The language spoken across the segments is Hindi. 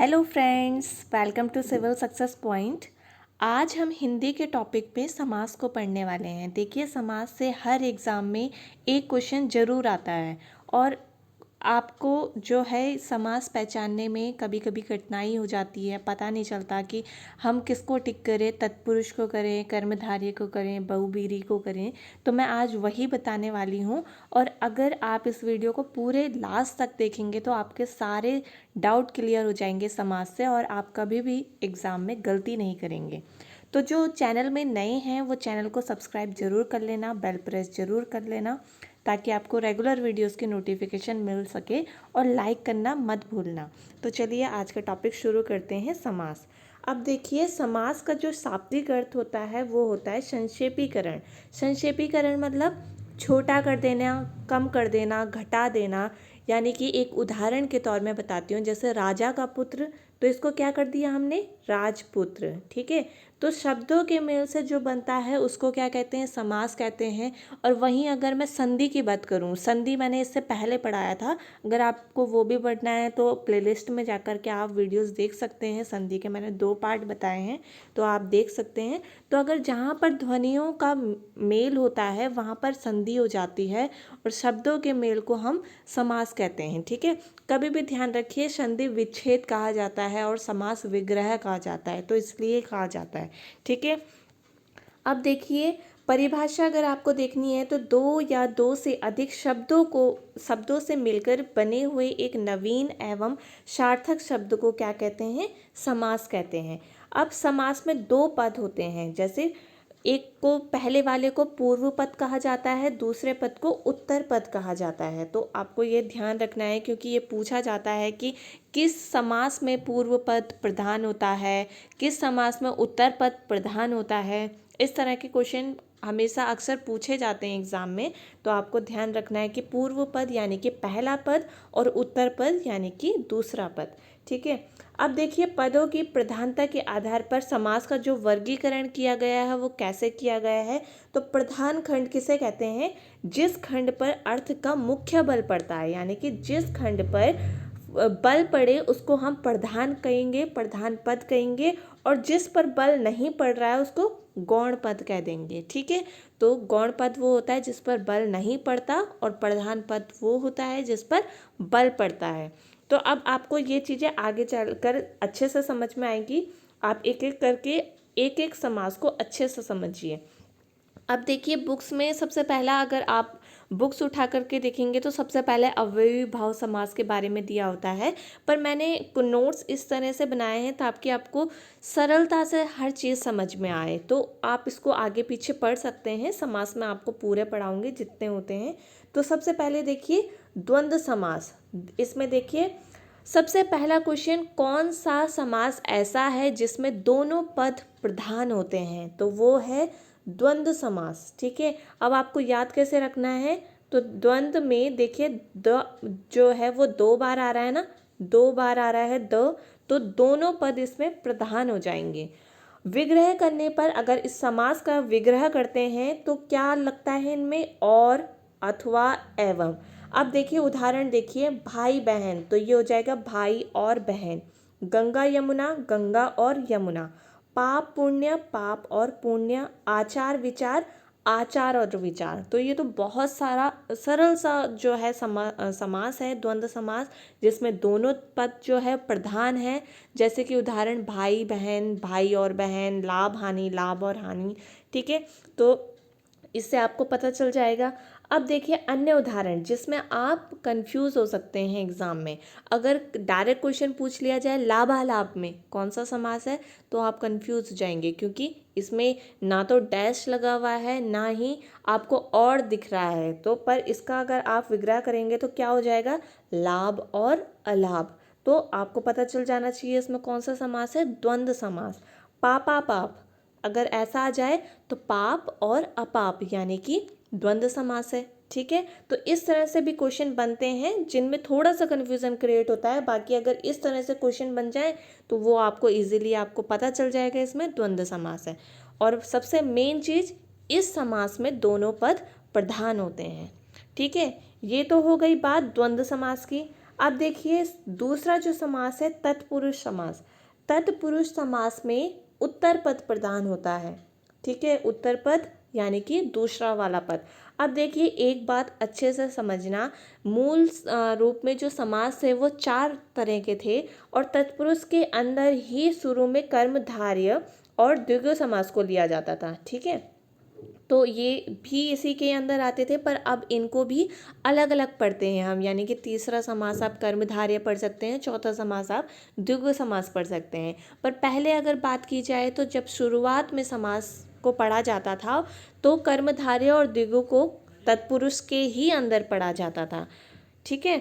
Hello friends, welcome to civil success point. आज हम हिंदी के टॉपिक पे समास को पढ़ने वाले हैं। देखिए, समास से हर एग्ज़ाम में एक क्वेश्चन ज़रूर आता है और आपको जो है समास पहचानने में कभी कभी कठिनाई हो जाती है। पता नहीं चलता कि हम किसको टिक करें, तत्पुरुष को करें, कर्मधारय को करें, बहुब्रीहि को करें। तो मैं आज वही बताने वाली हूँ और अगर आप इस वीडियो को पूरे लास्ट तक देखेंगे तो आपके सारे डाउट क्लियर हो जाएंगे समास से और आप कभी भी एग्ज़ाम में गलती नहीं करेंगे। तो जो चैनल में नए हैं वो चैनल को सब्सक्राइब ज़रूर कर लेना, बेल प्रेस ज़रूर कर लेना ताकि आपको रेगुलर वीडियोस की नोटिफिकेशन मिल सके और लाइक करना मत भूलना। तो चलिए आज का टॉपिक शुरू करते हैं, समास। अब देखिए, समास का जो शाब्दिक अर्थ होता है वो होता है संक्षेपीकरण। संक्षेपीकरण मतलब छोटा कर देना, कम कर देना, घटा देना। यानी कि एक उदाहरण के तौर में बताती हूँ, जैसे राजा का पुत्र, तो इसको क्या कर दिया हमने, राजपुत्र। ठीक है, तो शब्दों के मेल से जो बनता है उसको क्या कहते हैं, समास कहते हैं। और वहीं अगर मैं संधि की बात करूं, संधि मैंने इससे पहले पढ़ाया था। अगर आपको वो भी पढ़ना है तो प्लेलिस्ट में जाकर के आप वीडियोस देख सकते हैं। संधि के मैंने 2 पार्ट बताए हैं, तो आप देख सकते हैं। तो अगर जहाँ पर ध्वनियों का मेल होता है वहाँ पर संधि हो जाती है और शब्दों के मेल को हम समास कहते हैं। ठीक है, कभी भी ध्यान रखिए, संधि विच्छेद कहा जाता है और समास विग्रह कहा जाता है, तो इसलिए कहा जाता है। ठीक है, अब देखिए, परिभाषा अगर आपको देखनी है तो 2 या 2 से अधिक शब्दों से मिलकर बने हुए एक नवीन एवं सार्थक शब्द को क्या कहते हैं, समास कहते हैं। अब समास में 2 पद होते हैं, जैसे एक को, पहले वाले को पूर्व पद कहा जाता है, दूसरे पद को उत्तर पद कहा जाता है। तो आपको ये ध्यान रखना है क्योंकि ये पूछा जाता है कि किस समास में पूर्व पद प्रधान होता है, किस समास में उत्तर पद प्रधान होता है। इस तरह के क्वेश्चन हमेशा अक्सर पूछे जाते हैं एग्जाम में। तो आपको ध्यान रखना है कि पूर्व पद यानी कि पहला पद और उत्तर पद यानी कि दूसरा पद। ठीक है, अब देखिए, पदों की प्रधानता के आधार पर समास का जो वर्गीकरण किया गया है वो कैसे किया गया है। तो प्रधान खंड किसे कहते हैं, जिस खंड पर अर्थ का मुख्य बल पड़ता है, यानी कि जिस खंड पर बल पड़े उसको हम प्रधान कहेंगे, प्रधान पद कहेंगे। और जिस पर बल नहीं पड़ रहा है उसको गौण पद कह देंगे। ठीक है, तो गौण पद वो होता है जिस पर बल नहीं पड़ता और प्रधान पद वो होता है जिस पर बल पड़ता है। तो अब आपको ये चीज़ें आगे चलकर अच्छे से समझ में आएंगी। आप एक एक करके एक एक समास को अच्छे से समझिए। अब देखिए, बुक्स में सबसे पहला, अगर आप बुक्स उठा करके देखेंगे तो सबसे पहले अव्ययी भाव समास के बारे में दिया होता है। पर मैंने नोट्स इस तरह से बनाए हैं ताकि आपको सरलता से हर चीज़ समझ में आए। तो आप इसको आगे पीछे पढ़ सकते हैं, समास में आपको पूरे पढ़ाऊंगी जितने होते हैं। तो सबसे पहले देखिए, द्वंद्व समास। इसमें देखिए, सबसे पहला क्वेश्चन, कौन सा समास ऐसा है जिसमें दोनों पद प्रधान होते हैं, तो वो है द्वंद्व समास। ठीक है, अब आपको याद कैसे रखना है, तो द्वंद्व में देखिए द जो है वो 2 बार आ रहा है ना, 2 बार आ रहा है द, तो दोनों पद इसमें प्रधान हो जाएंगे। विग्रह करने पर, अगर इस समास का विग्रह करते हैं तो क्या लगता है इनमें, और, अथवा, एवं। अब देखिए उदाहरण देखिए, भाई बहन, तो ये हो जाएगा भाई और बहन। गंगा यमुना, गंगा और यमुना। पाप पुण्य, पाप और पुण्य। आचार विचार, आचार और विचार। तो ये तो बहुत सारा सरल सा जो है समास है, द्वंद्व समास, जिसमें दोनों पद जो है प्रधान है। जैसे कि उदाहरण, भाई बहन, भाई और बहन, लाभ हानि, लाभ और हानि। ठीक है, तो इससे आपको पता चल जाएगा। अब देखिए अन्य उदाहरण जिसमें आप कंफ्यूज हो सकते हैं एग्जाम में। अगर डायरेक्ट क्वेश्चन पूछ लिया जाए लाभालाभ में कौन सा समास है, तो आप कंफ्यूज हो जाएंगे क्योंकि इसमें ना तो डैश लगा हुआ है ना ही आपको और दिख रहा है। तो पर इसका अगर आप विग्रह करेंगे तो क्या हो जाएगा, लाभ और अलाभ। तो आपको पता चल जाना चाहिए इसमें कौन सा समास है, द्वंद्व समास। पापा पाप, अगर ऐसा आ जाए तो पाप और अपाप यानी कि द्वंद्व समास है। ठीक है, तो इस तरह से भी क्वेश्चन बनते हैं जिनमें थोड़ा सा कन्फ्यूजन क्रिएट होता है। बाकी अगर इस तरह से क्वेश्चन बन जाए तो वो आपको इजीली आपको पता चल जाएगा इसमें द्वंद्व समास है। और सबसे मेन चीज़, इस समास में दोनों पद प्रधान होते हैं। ठीक है, ये तो हो गई बात द्वंद्व समास की। अब देखिए दूसरा जो समास है तत्पुरुष समास। तत्पुरुष समास में उत्तर पद प्रधान होता है, ठीक है, उत्तर पद यानी कि दूसरा वाला पद। अब देखिए एक बात अच्छे से समझना, मूल रूप में जो समास है वो 4 तरह के थे और तत्पुरुष के अंदर ही शुरू में कर्मधारय और द्विगु समास को लिया जाता था, ठीक है। तो ये भी इसी के अंदर आते थे, पर अब इनको भी अलग अलग पढ़ते हैं हम, यानी कि तीसरा समास आप कर्मधारय पढ़ सकते हैं, चौथा समास आप द्विगु समास पढ़ सकते हैं। पर पहले अगर बात की जाए तो जब शुरुआत में समास को पढ़ा जाता था तो कर्मधारय और द्विगु को तत्पुरुष के ही अंदर पढ़ा जाता था, ठीक है।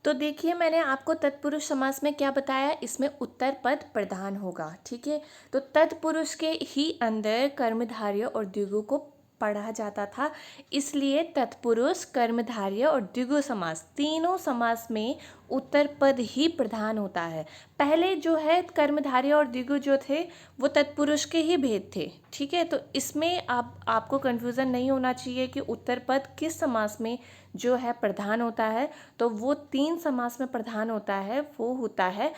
तो देखिए मैंने आपको तत्पुरुष समास में क्या बताया, इसमें उत्तर पद प्रधान होगा, ठीक है। तो तत्पुरुष के ही अंदर कर्मधारय और द्विगु को पढ़ा जाता था, इसलिए तत्पुरुष, कर्मधारय और द्विगु समास तीनों समास में उत्तर पद ही प्रधान होता है। पहले जो है कर्मधारय और द्विगु जो थे वो तत्पुरुष के ही भेद थे, ठीक है। तो इसमें आपको कन्फ्यूज़न नहीं होना चाहिए कि उत्तर पद किस समास में जो है प्रधान होता है। तो वो 3 समास में प्रधान होता है, वो होता है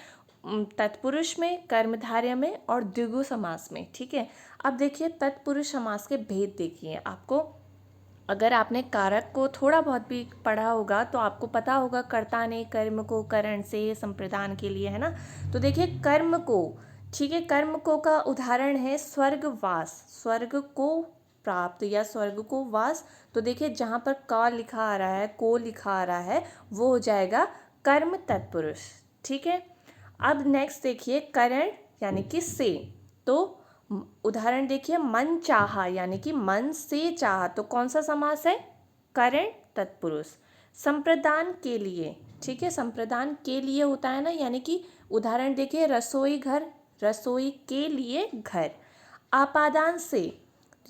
तत्पुरुष में, कर्मधारय में और द्विगु समास में, ठीक है। अब देखिए तत्पुरुष समास के भेद देखिए, आपको अगर आपने कारक को थोड़ा बहुत भी पढ़ा होगा तो आपको पता होगा कर्ता ने कर्म को करण से संप्रदान के लिए, है ना। तो देखिए कर्म को, ठीक है, कर्म को का उदाहरण है स्वर्गवास, स्वर्ग को प्राप्त या स्वर्ग को वास। तो देखिए जहाँ पर का लिखा आ रहा है, को लिखा आ रहा है, वो हो जाएगा कर्म तत्पुरुष, ठीक है। अब नेक्स्ट देखिए करण यानी कि से, तो उदाहरण देखिए मन चाहा यानी कि मन से चाहा, तो कौन सा समास है, करण तत्पुरुष। संप्रदान के लिए, ठीक है, संप्रदान के लिए होता है ना, यानी कि उदाहरण देखिए रसोई घर, रसोई के लिए घर। आपादान से,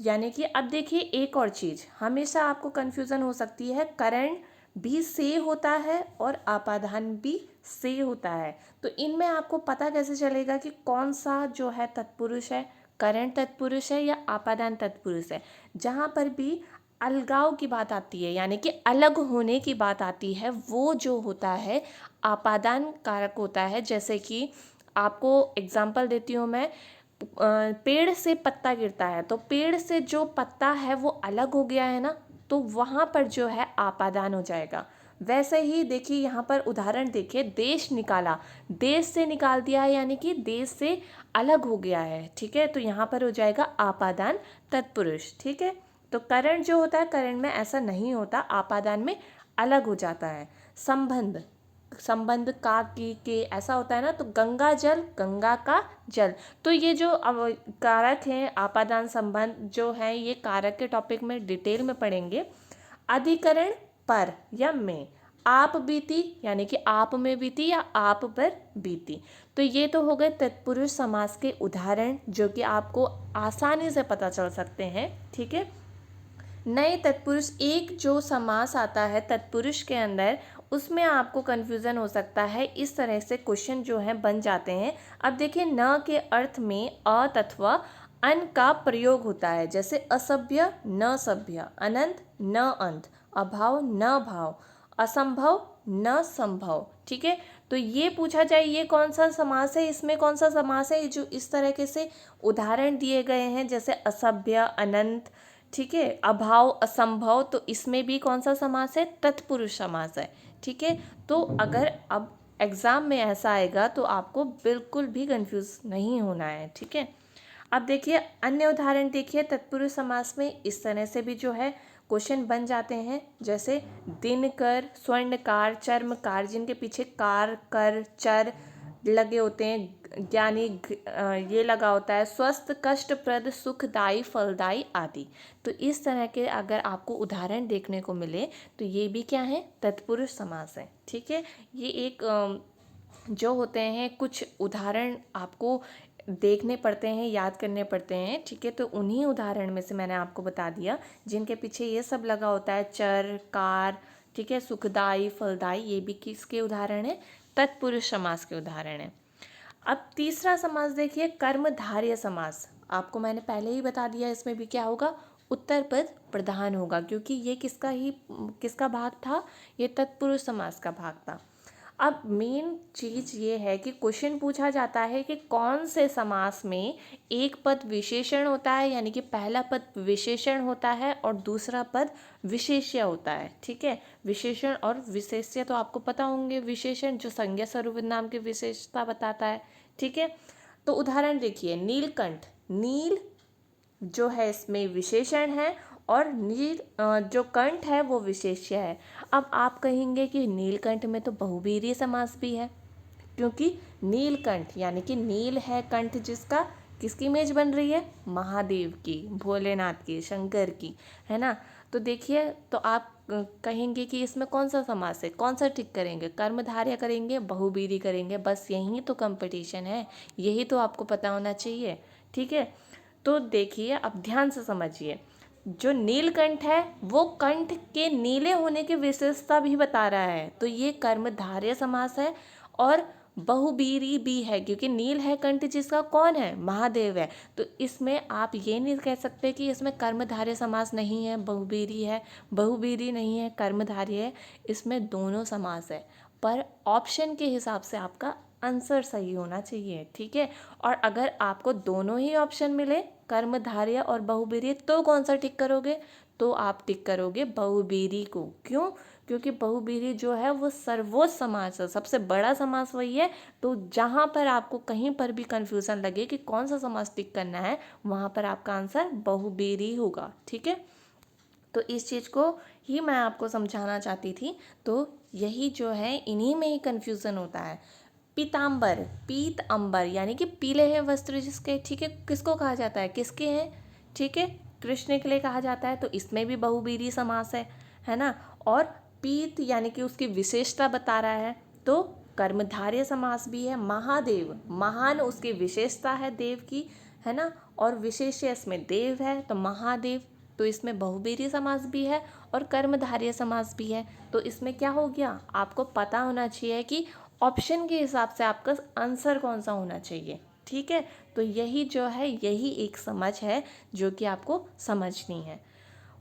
यानी कि अब देखिए एक और चीज़ हमेशा आपको कन्फ्यूज़न हो सकती है, करण भी से होता है और आपादान भी से होता है, तो इनमें आपको पता कैसे चलेगा कि कौन सा जो है तत्पुरुष है, करण तत्पुरुष है या आपादान तत्पुरुष है। जहाँ पर भी अलगाव की बात आती है यानी कि अलग होने की बात आती है, वो जो होता है आपादान कारक होता है। जैसे कि आपको एग्जाम्पल देती हूँ मैं, पेड़ से पत्ता गिरता है तो पेड़ से जो पत्ता है वो अलग हो गया है ना, तो वहाँ पर जो है आपादान हो जाएगा। वैसे ही देखिए यहाँ पर उदाहरण देखिए, देश निकाला, देश से निकाल दिया है यानी कि देश से अलग हो गया है, ठीक है। तो यहाँ पर हो जाएगा आपादान तत्पुरुष, ठीक है। तो करण जो होता है, करण में ऐसा नहीं होता, आपादान में अलग हो जाता है। संबंध, संबंध का की के ऐसा होता है ना, तो गंगा जल, गंगा का जल। तो ये जो कारक हैं आपादान संबंध जो हैं, ये कारक के टॉपिक में डिटेल में पढ़ेंगे। अधिकरण पर या में, आप बीती यानी कि आप में बीती या आप पर बीती। तो ये तो हो गए तत्पुरुष समास के उदाहरण जो कि आपको आसानी से पता चल सकते हैं, ठीक है। नए तत्पुरुष, एक जो समास आता है तत्पुरुष के अंदर, उसमें आपको कन्फ्यूज़न हो सकता है, इस तरह से क्वेश्चन जो हैं बन जाते हैं। अब देखिए न के अर्थ में अ तथवा अन का प्रयोग होता है, जैसे असभ्य न सभ्य, अनंत न अंत, अभाव न भाव, असंभव न संभव, ठीक है। तो ये पूछा जाए ये कौन सा समास है, इसमें कौन सा समास है, जो इस तरह से उदाहरण दिए गए हैं, जैसे असभ्य, अनंत, ठीक है, अभाव, असंभव, तो इसमें भी कौन सा समास है, तत्पुरुष समास है, ठीक है। तो अगर अब एग्ज़ाम में ऐसा आएगा तो आपको बिल्कुल भी कंफ्यूज नहीं होना है, ठीक है। अब देखिए अन्य उदाहरण देखिए तत्पुरुष समास में, इस तरह से भी जो है क्वेश्चन बन जाते हैं, जैसे दिनकर, स्वर्णकार, चर्मकार, जिनके पीछे कार, कर, चर लगे होते हैं, यानी ये लगा होता है स्वस्थ, कष्टप्रद, सुखदायी, फलदायी आदि। तो इस तरह के अगर आपको उदाहरण देखने को मिले तो ये भी क्या है, तत्पुरुष समास है, ठीक है। ये एक जो होते हैं कुछ उदाहरण आपको देखने पड़ते हैं, याद करने पड़ते हैं, ठीक है। तो उन्हीं उदाहरण में से मैंने आपको बता दिया जिनके पीछे ये सब लगा होता है, चर, कार, ठीक है, सुखदायी, फलदायी, ये भी किसके उदाहरण है, तत्पुरुष समास के उदाहरण है। अब तीसरा समास देखिए कर्मधारय समास, आपको मैंने पहले ही बता दिया, इसमें भी क्या होगा, उत्तर पद प्रधान होगा, क्योंकि ये किसका भाग था, ये तत्पुरुष समास का भाग था। अब मेन चीज़ ये है कि क्वेश्चन पूछा जाता है कि कौन से समास में एक पद विशेषण होता है, यानी कि पहला पद विशेषण होता है और दूसरा पद विशेष्य होता है। ठीक है, विशेषण और विशेष्य तो आपको पता होंगे। विशेषण जो संज्ञा स्वरूप नाम की विशेषता बताता है। ठीक है, तो उदाहरण देखिए, नीलकंठ, नील जो है इसमें विशेषण है और नील जो कंठ है वो विशेष्य है। अब आप कहेंगे कि नीलकंठ में तो बहुब्रीहि समास भी है, क्योंकि नीलकंठ यानी कि नील है कंठ जिसका, किसकी इमेज बन रही है, महादेव की, भोलेनाथ की, शंकर की, है ना। तो देखिए, तो आप कहेंगे कि इसमें कौन सा समास है, कौन सा टिक करेंगे, कर्मधारय करेंगे, बहुब्रीहि करेंगे, बस यही तो कंपटीशन है, यही तो आपको पता होना चाहिए। ठीक है, तो देखिए अब ध्यान से समझिए, जो नीलकंठ है वो कंठ के नीले होने की विशेषता भी बता रहा है, तो ये कर्मधारय समास है और बहुब्रीहि भी है, क्योंकि नील है कंठ जिसका, कौन है, महादेव है। तो इसमें आप ये नहीं कह सकते कि इसमें कर्मधारय समास नहीं है, बहुब्रीहि है, बहुब्रीहि नहीं है, कर्मधारय है, इसमें दोनों समास है। पर ऑप्शन के हिसाब से आपका आंसर सही होना चाहिए। ठीक है, और अगर आपको दोनों ही ऑप्शन मिले, कर्मधारय और बहुब्रीहि, तो कौन सा टिक करोगे, तो आप टिक करोगे बहुब्रीहि को। क्यों, क्योंकि बहुब्रीहि जो है वो सर्वोच्च समास है, सबसे बड़ा समास वही है। तो जहाँ पर आपको कहीं पर भी कन्फ्यूज़न लगे कि कौन सा समास टिक करना है, वहाँ पर आपका आंसर बहुब्रीहि होगा। ठीक है, तो इस चीज़ को ही मैं आपको समझाना चाहती थी। तो यही जो है, इन्हीं में ही कन्फ्यूज़न होता है। पीताम्बर, पीत अंबर यानी कि पीले हैं वस्त्र जिसके, ठीक है, किसको कहा जाता है, किसके हैं, ठीक है, कृष्ण के लिए कहा जाता है, तो इसमें भी बहुब्रीहि समास है ना। और पीत यानी कि उसकी विशेषता बता रहा है, तो कर्मधारय समास भी है। महादेव, महान उसकी विशेषता है देव की, है ना, और विशेष्य इसमें देव है, तो महादेव, तो इसमें बहुब्रीहि समास भी है और कर्मधारय समास भी है। तो इसमें क्या हो गया, आपको पता होना चाहिए कि ऑप्शन के हिसाब से आपका आंसर कौन सा होना चाहिए। ठीक है, तो यही जो है, यही एक समझ है जो कि आपको समझनी है।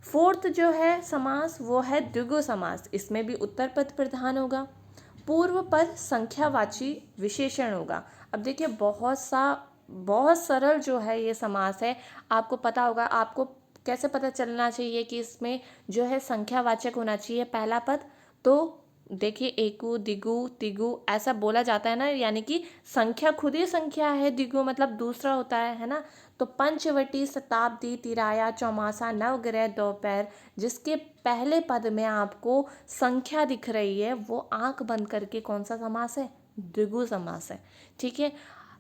फोर्थ जो है समास वो है द्विगु समास, इसमें भी उत्तर पद प्रधान होगा, पूर्व पद संख्यावाची विशेषण होगा। अब देखिए, बहुत सरल जो है ये समास है, आपको पता होगा। आपको कैसे पता चलना चाहिए कि इसमें जो है संख्यावाचक होना चाहिए पहला पद, तो देखिए एकु, दिगु, तिगु ऐसा बोला जाता है ना, यानी कि संख्या खुद ही संख्या है, दिगु मतलब दूसरा होता है ना। तो पंचवटी, शताब्दी, तिराया, चौमासा, नवग्रह, दोपहर, जिसके पहले पद में आपको संख्या दिख रही है, वो आंख बंद करके कौन सा समास है, द्विगु समास है। ठीक है,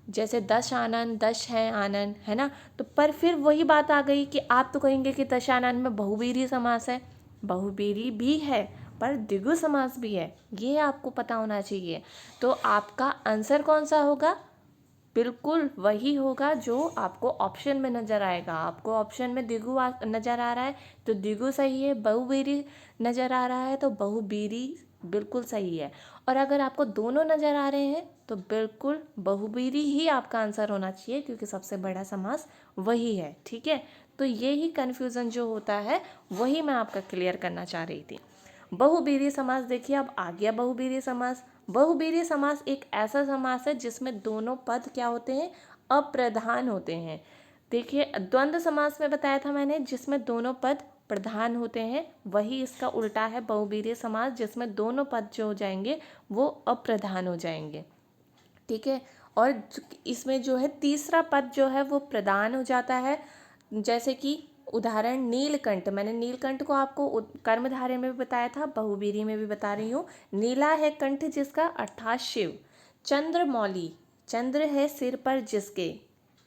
जैसे दश आनन, दश है आनन, है ना। तो पर फिर वही बात आ गई कि आप तो कहेंगे कि दशानन में बहुब्रीहि समास है, बहुब्रीहि भी है पर द्विगु समास भी है, ये आपको पता होना चाहिए। तो आपका आंसर कौन सा होगा, बिल्कुल वही होगा जो आपको ऑप्शन में नज़र आएगा। आपको ऑप्शन में द्विगु नज़र आ रहा है तो द्विगु सही है, बहुब्रीहि नज़र आ रहा है तो बहुब्रीहि बिल्कुल सही है, और अगर आपको दोनों नज़र आ रहे हैं तो बिल्कुल बहुब्रीहि ही आपका आंसर होना चाहिए, क्योंकि सबसे बड़ा समास वही है। ठीक है, तो यही कन्फ्यूज़न जो होता है वही मैं आपका क्लियर करना चाह रही थी। बहुब्रीहि समास देखिए, अब आ गया बहुब्रीहि समास। बहुब्रीहि समास एक ऐसा समास है जिसमें दोनों पद क्या होते हैं, अप्रधान होते हैं। देखिए, द्वंद्व समास में बताया था मैंने, जिसमें दोनों पद प्रधान होते हैं, वही इसका उल्टा है बहुब्रीहि समास, जिसमें दोनों पद जो हो जाएंगे वो अप्रधान हो जाएंगे। ठीक है, और इसमें जो है तीसरा पद जो है वो प्रधान हो जाता है। जैसे कि उदाहरण नीलकंठ, मैंने नीलकंठ को आपको कर्मधारय में भी बताया था, बहुब्रीहि में भी बता रही हूँ। नीला है कंठ जिसका, अर्थात शिव। चंद्रमौली, चंद्र है सिर पर जिसके,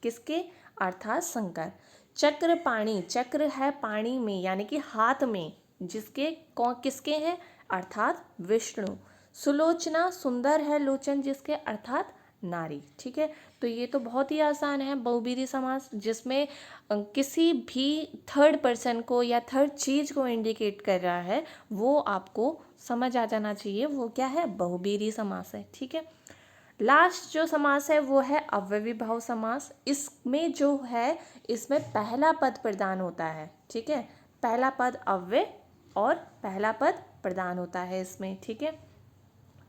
किसके, अर्थात शंकर। चक्रपाणि, चक्र है पाणी में यानी कि हाथ में, जिसके, कौन, किसके हैं, अर्थात विष्णु। सुलोचना, सुंदर है लोचन जिसके, अर्थात नारी। ठीक है, तो ये तो बहुत ही आसान है बहुब्रीहि समास, जिसमें किसी भी थर्ड पर्सन को या थर्ड चीज़ को इंडिकेट कर रहा है, वो आपको समझ आ जाना चाहिए वो क्या है, बहुब्रीहि समास है। ठीक है, लास्ट जो समास है वो है अव्ययी भाव समास। इसमें जो है इसमें पहला पद प्रधान होता है, ठीक है, पहला पद अव्यय और पहला पद प्रधान होता है इसमें, ठीक है।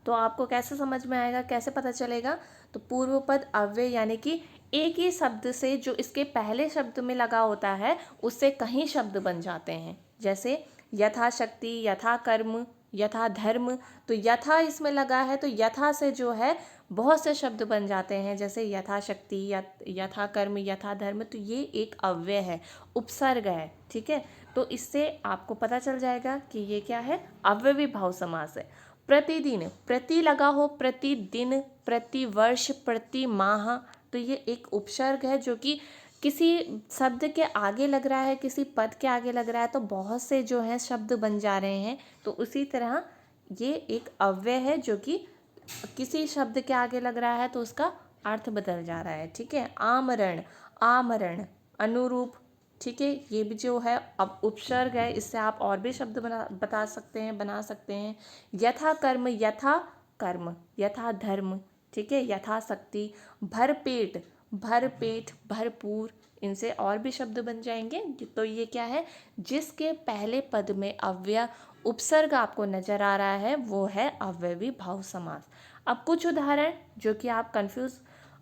तो आपको कैसे समझ में आएगा, कैसे पता चलेगा, तो पूर्व पद अव्यय यानी कि एक ही शब्द से जो इसके पहले शब्द में लगा होता है उससे कई शब्द बन जाते हैं। जैसे यथाशक्ति, यथा कर्म, यथा धर्म, तो यथा इसमें लगा है तो यथा से जो है बहुत से शब्द बन जाते हैं, जैसे यथाशक्ति, यथा कर्म, यथा धर्म, तो ये एक अव्यय है, उपसर्ग है, ठीक है। तो इससे आपको पता चल जाएगा कि ये क्या है, अव्ययी भाव समास है। प्रतिदिन, प्रति लगा हो, प्रतिदिन, प्रति वर्ष, प्रति माह, तो ये एक उपसर्ग है जो कि किसी शब्द के आगे लग रहा है, किसी पद के आगे लग रहा है, तो बहुत से जो है शब्द बन जा रहे हैं। तो उसी तरह ये एक अव्यय है जो कि किसी शब्द के आगे लग रहा है तो उसका अर्थ बदल जा रहा है, ठीक है। आमरण, आमरण, अनुरूप, ठीक है, ये भी जो है अब उपसर्ग है, इससे आप और भी शब्द बना सकते हैं। यथा कर्म, यथा कर्म, यथा धर्म, ठीक है, यथाशक्ति, भरपेट, भरपेट, भरपूर, इनसे और भी शब्द बन जाएंगे। तो ये क्या है, जिसके पहले पद में अव्यय उपसर्ग आपको नजर आ रहा है वो है अव्ययी भाव समास। अब कुछ उदाहरण जो कि आप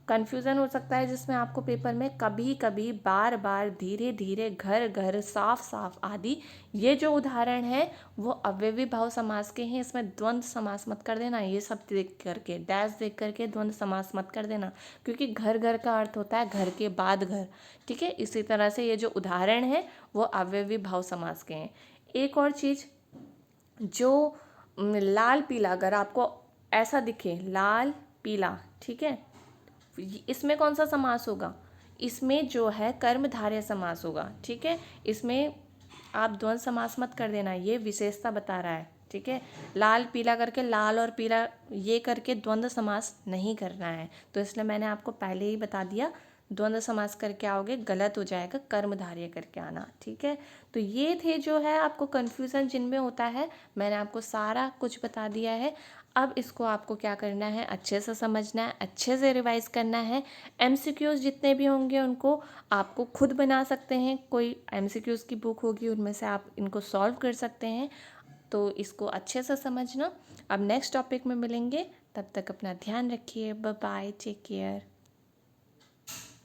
कन्फ्यूज़न हो सकता है, जिसमें आपको पेपर में कभी कभी, बार बार, धीरे धीरे, घर घर, साफ साफ आदि, ये जो उदाहरण है वो अव्ययी भाव समास के हैं। इसमें द्वंद्व समास मत कर देना, ये सब देख करके, डैश देख करके द्वंद्व समास मत कर देना, क्योंकि घर घर का अर्थ होता है घर के बाद घर, ठीक है। इसी तरह से ये जो उदाहरण है वो अव्ययी भाव समास के हैं। एक और चीज़, जो लाल पीला, अगर आपको ऐसा दिखे लाल पीला, ठीक है, इसमें कौन सा समास होगा, इसमें जो है कर्मधारय समास होगा, ठीक है। इसमें आप द्वंद्व समास मत कर देना, ये विशेषता बता रहा है, ठीक है। लाल पीला करके, लाल और पीला ये करके द्वंद्व समास नहीं करना है, तो इसलिए मैंने आपको पहले ही बता दिया, द्वंद्व समास करके आओगे गलत हो जाएगा, कर्मधारय करके आना, ठीक है। तो ये थे जो है आपको कन्फ्यूज़न जिनमें होता है, मैंने आपको सारा कुछ बता दिया है। अब इसको आपको क्या करना है, अच्छे से समझना है, अच्छे से रिवाइज करना है। एमसीक्यूज़ जितने भी होंगे उनको आपको खुद बना सकते हैं, कोई एमसीक्यूज़ की बुक होगी उनमें से आप इनको सॉल्व कर सकते हैं। तो इसको अच्छे से समझना। अब नेक्स्ट टॉपिक में मिलेंगे, तब तक अपना ध्यान रखिए, बाय बाय, टेक केयर।